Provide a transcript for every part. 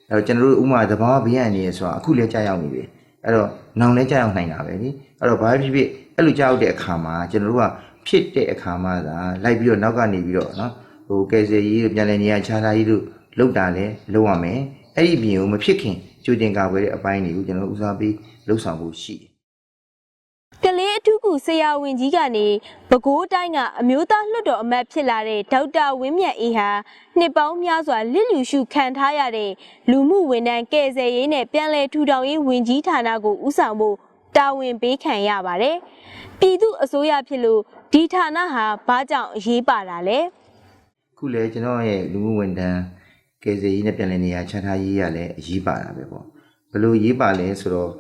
ကျွန်တော်တို့ဥမာသဘာဝဘေးရန်နေရဆိုတာအခုလည်းကြာရောက်နေပြီအဲ့တော့နောင်လည်းကြာရောက်နိုင်တာပဲလေအဲ့တော့ဘာဖြစ်ဖြစ်အဲ့လိုကြာရောက်တဲ့အခါမှာကျွန်တော်တို့ကဖြစ်တဲ့အခါမှာသာလိုက်ပြီးတော့နောက်ကနေပြီးတော့နော်ဟိုကယ်ဆယ်ရေးတို့ပြန်လည်နေရာချထားရေးတို့လုပ်တာလည်းလုပ်ရမယ်အဲ့ဒီပြင်ကိုမဖြစ်ခင်ကြိုတင်ကာကွယ်တဲ့အပိုင်းတွေကိုကျွန်တော်ဦးစားပေးလှုပ်ဆောင်ဖို့ရှိတယ်ကလေးအထူးကူဆရာဝန်ကြီးကနေပဲခူးတိုင်းကအမျိုးသားလွှတ်တော်အမတ်ဖြစ်လာတဲ့ဒေါက်တာဝင်းမြတ်အေးဟာနှစ်ပေါင်းများစွာလစ်လျူရှုခံထားရတဲ့လူမှုဝန်ထမ်းကယ်ဆယ်ရေးနဲ့ပြန်လည်ထူထောင်ရေးဝန်ကြီးဌာနကိုဦးဆောင်ဖို့တာဝန်ပေးခံရပါတယ်။ပြည်သူအစိုးရဖြစ်လို့ဒီဌာနဟာဘာကြောင့်အရေးပါတာလဲ။ခုလေကျွန်တော်ရဲ့လူမှုဝန်ထမ်းကယ်ဆယ်ရေးနဲ့ပြန်လည်နေရာချထားရေးရလည်းအရေးပါတာပဲပေါ့။ဘယ်လိုရေးပါလဲဆိုတော့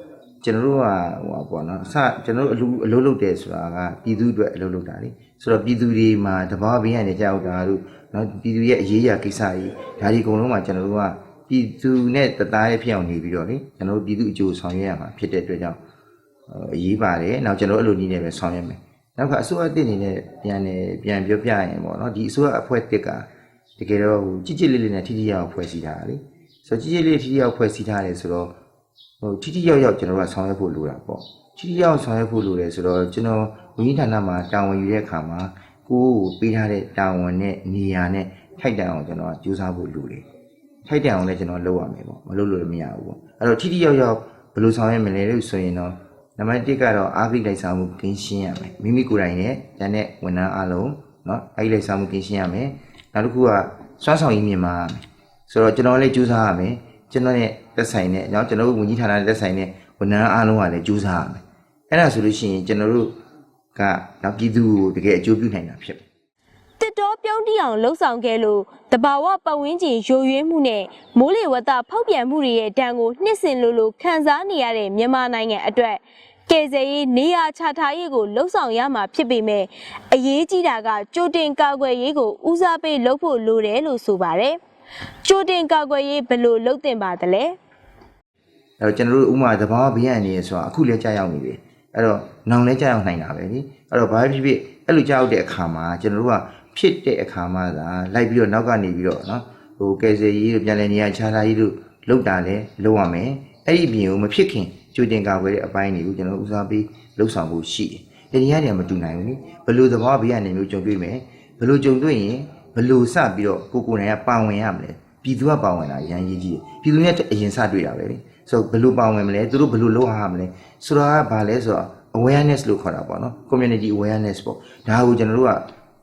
ကျွန်တော်တို့ကပေါ့နော်ကျွန်တော်တို့အလုပ်လုပ်တယ်ဆိုတာကပြည်သူအတွက်အလုပ်လုပ်တာလေဆိုတော့ပြည်သူတွေမှာတဘာဘေးရန်နေကြောက်တာတို့နော်ပြည်သူရဲ့အရေးအရာကိစ္စကြီးဒါဒီအကုန်လုံးမှာကျွန်တော်တို့ကပြည်သူနဲ့တသားရဲ့ဖြစ်အောင်နေပြီးတော့လေကျွန်တော်တို့ပြည်သူအကျိုးဆောင်ရွက်ရမှာဖြစ်တဲ့အတွက်ကြောင့်အရေးပါတယ်နောက်ကျွန်တော်တို့အဲ့လိုနည်းနဲ့ပဲဆောင်ရွက်မယ်နောက်ကအစိုးရတစ်အနေနဲ့ပြန်ပြောပြရင်ပေါ့နော်ဒီအစိုးရအဖွဲ့တစ်ကတကယ်တော့ကြည်ကြည်လေးလေးနဲ့ထိထိရောက်ဖွဲ့စည်းထားတာလေဆိုတော့ကြည်ကြည်လေးထိထိရောက်ဖွဲ့စည်းထားတယ်ဆိုတော့ထိထိရောက်ကျွန်တော်တို့ကဆောင်ရွက်ဖို့လိုတာပေါ့ထိထိရောက်ဆောင်ရွက်ဖို့လိုတယ်ဆိုတော့ကျွန်တော်ဝန်ကြီးဌာနမှာတာဝန်ယူတဲ့အခါမှာကိုယ်ကိုပေးထားတဲ့တာဝန်နဲ့နေရာနဲ့ထိုက်တန်အောင်ကျွန်တော်ကကြိုးစားဖို့လိုတယ်ထိုက်တန်အောင်လည်းကျွန်တော်လုပ်ရမယ်ပေါ့မလုပ်လို့လည်းမရဘူးပေါ့အဲ့တော့ထိထိရောက်ဘယ်လိုဆောင်ရွက်မလဲလို့ဆိုရင်တော့နံပါတ်1ကတော့အာဂိလိုက်စားမှုကင်းရှင်းရမယ်မိမိကိုယ်တိုင်နဲ့ဉာဏ်နဲ့ဝန်ထမ်းအားလုံးเนาะအာဂိလိုက်စားမှုကင်းရှင်းရမယ်နောက်တစ်ခုကစွမ်းဆောင်ရည်မြင့်မားရမယ်ဆိုတော့ကျွန်တော်လည်းကြိုးစားရမယ်ကျွန်တော်ရဲ့သက်ဆိုင်တဲ့ကျွန်တော်တို့ဝန်ကြီးဌာနနဲ့သက်ဆိုင်တဲ့ဝန်ထမ်းအားလုံးကလည်းကြိုးစားရမယ်အဲ့ဒါဆိုလို့ရှိရင်ကျွန်တော်တို့ကနောက်ပြည်သူကိုတကယ်အကျိုးပြုနိုင်တာဖြစ်တယ်တစ်တော်ပြုံးတီအောင်လှုပ်ဆောင်ခဲ့လို့တဘာဝပတ်ဝန်းကျင်ယိုယွင်းမှုနဲ့မိုးလေဝသဖောက်ပြန်မှုတွေရဲ့ဒဏ်ကိုနှစ်စဉ်လိုခံစားနေရတဲ့မြန်မာနိုင်ငံအတွက်ကယ်ဆယ်ရေးနေရာချထားရေးကိုလှုပ်ဆောင်ရမှာဖြစ်ပေမဲ့အရေးကြီးတာကကြိုတင်ကာကွယ်ရေးကိုဦးစားပေးလုပ်ဖို့လိုတယ်လို့ဆိုပါတယ်ကြိုတင်ကာကွယ်ရေးဘယ်လိုလုပ်သင့်ပါသလဲအဲ့တော့ကျွန်တော်တို့ဥမာသဘာဝဘေးရန်နေရဆိုတာအခုလည်းကြာရောက်နေပြီအဲ့တော့နောင်လည်းကြာရောက်နိုင်တာပဲလေအဲ့တော့ဘာဖြစ်ဖြစ်အဲ့လိုကြာရောက်တဲ့အခါမှာကျွန်တော်တို့ကဖြစ်တဲ့အခါမှာသာလိုက်ပြီးတော့နောက်ကနေပြီးတော့နော်ဟိုကယ်ဆယ်ရေးတို့ပြန်လည်နေရာချထားရေးတို့လုပ်တာလည်းလုပ်ရမယ်အဲ့ဒီပြင်ကိုမဖြစ်ခင်ကြိုတင်ကာကွယ်တဲ့အပိုင်းတွေကိုကျွန်တော်ဦးစားပေးလှုပ်ဆောင်ဖို့ရှိတယ်ဒီနေရာတွေမတူနိုင်ဘူးလေဘယ်လိုသဘာဝဘေးရန်နေမျိုးကြုံတွေ့မယ်ဘယ်လိုကြုံတွေ့ရင်ဘယ်လိုစပြီးတော့ကိုယ်တိုင်ကပါဝင်ရမလဲပြည်သူကပါဝင်တာရန်ရေးကြီးတယ်ပြည်သူနဲ့အရင်စတွေ့တာပဲလေဆိုတော့ဘယ်လိုပါဝင်မလဲသူတို့ဘယ်လိုလုပ်ရမလဲဆိုတာကဘာလဲဆိုတော့ awareness လို့ခေါ်တာပေါ့နော် community awareness ပေါ့ဒါကိုကျွန်တော်တို့က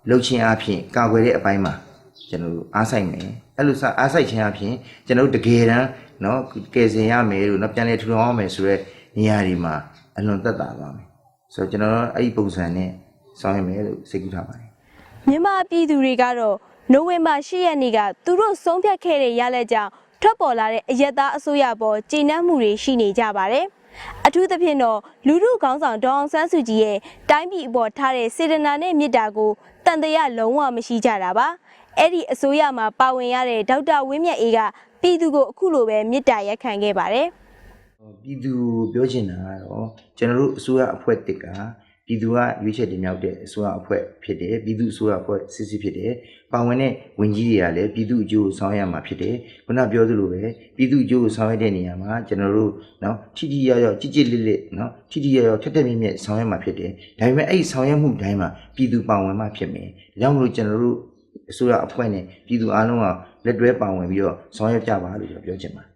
လှုပ်ခြင်းအပြင်ကာကွယ်တဲ့အပိုင်းမှာကျွန်တော်တို့အားဆိုင်မယ်အဲ့လိုအားဆိုင်ခြင်းအပြင်ကျွန်တော်တို့တကယ်တမ်းနော်ကယ်ဆယ်ရမယ်လို့နော်ပြန်လည်ထူထောင်ရမယ်ဆိုတော့နေရာတွေမှာအလွန်သက်သာပါမယ်ဆိုတော့ကျွန်တော်တို့အဲ့ဒီပုံစံနဲ့ဆောင်ရွက်မယ်လို့စိတ်ကူးထားပါတယ်မြန်မာပြည်သူတွေကတော့နိုဝင်ဘာ10ရက်နေ့ကသူတို့ဆုံးဖြတ်ခဲ့တဲ့ရလက်ကြောင့်ထွက်ပေါ်လာတဲ့အရက်သားအစိုးရပေါ်ကျေနပ်မှုတွေရှိနေကြပါတယ်အထူးသဖြင့်တော့လူထုခေါင်းဆောင်ဒေါအောင်ဆန်းစုကြည်ရဲ့တိုင်းပြည်အပေါ်ထားတဲ့စေတနာနဲ့မေတ္တာကိုတန်တရားလုံးဝမရှိကြတာပါအဲ့ဒီအစိုးရမှာပါဝင်ရတဲ့ဒေါက်တာဝင်းမြတ်အေးကပြည်သူကိုအခုလိုပဲမေတ္တာရက်ခံခဲ့ပါတယ်ပြည်သူပြောချင်တာကတော့ကျွန်တော်တို့အစိုးရအဖွဲ့တစ်ကပြည်သူကရွေးချယ်တင်မြှောက်တဲ့အစိုးရအဖွဲ့ဖြစ်တယ်ပြည်သူအစိုးရအဖွဲ့စစ်စစ်ဖြစ်တယ်ပါဝင်တဲ့ဝန်ကြီးတွေကလည်းပြည်သူအကျိုးကိုဆောင်ရွက်ရမှာဖြစ်တယ်ခုနပြောသလိုပဲပြည်သူအကျိုးကိုဆောင်ရွက်တဲ့နေရာမှာကျွန်တော်တို့နော်ထိထိရောက်ရောက်ကြည်ကြည်လစ်လစ်နော်ထိထိရောက်ရောက်ထက်ထက်မြက်မြက်ဆောင်ရွက်မှာဖြစ်တယ်ဒါပေမဲ့အဲ့ဒီဆောင်ရွက်မှုတိုင်းမှာပြည်သူပါဝင်မှဖြစ်မယ်ဒါကြောင့်မလို့ကျွန်တော်တို့အစိုးရအဖွဲ့နဲ့ပြည်သူအားလုံးကလက်တွဲပါဝင်ပြီးတော့ဆောင်ရွက်ကြပါလို့ကျွန်တော်ပြောချင်ပါတယ်